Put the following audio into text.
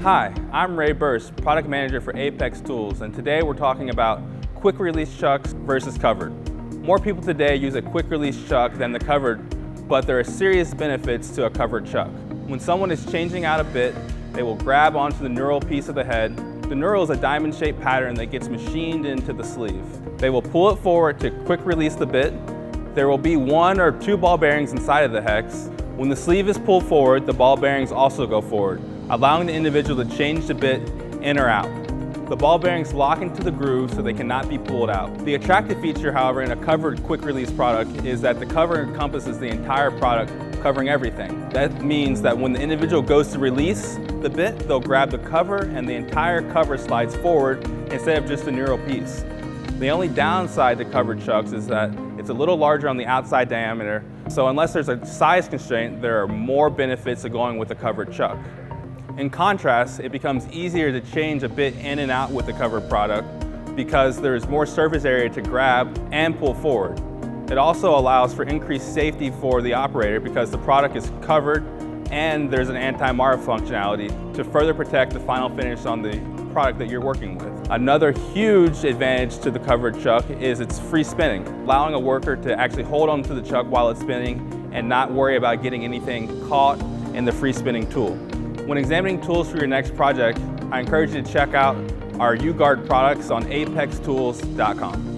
Hi, I'm Ray Burst, Product Manager for Apex Tools, and today we're talking about quick release chucks versus covered. More people today use a quick release chuck than the covered, but there are serious benefits to a covered chuck. When someone is changing out a bit, they will grab onto the knurl piece of the head. The knurl is a diamond-shaped pattern that gets machined into the sleeve. They will pull it forward to quick release the bit. There will be 1 or 2 ball bearings inside of the hex. When the sleeve is pulled forward, the ball bearings also go forward, allowing the individual to change the bit in or out. The ball bearings lock into the groove so they cannot be pulled out. The attractive feature, however, in a covered quick release product is that the cover encompasses the entire product, covering everything. That means that when the individual goes to release the bit, they'll grab the cover and the entire cover slides forward instead of just a knurl piece. The only downside to covered chucks is that it's a little larger on the outside diameter, so unless there's a size constraint, there are more benefits to going with a covered chuck. In contrast, it becomes easier to change a bit in and out with the covered product because there's more surface area to grab and pull forward. It also allows for increased safety for the operator because the product is covered and there's an anti-mark functionality to further protect the final finish on the product that you're working with. Another huge advantage to the covered chuck is its free spinning, allowing a worker to actually hold onto the chuck while it's spinning and not worry about getting anything caught in the free spinning tool. When examining tools for your next project, I encourage you to check out our U-Guard products on apextools.com.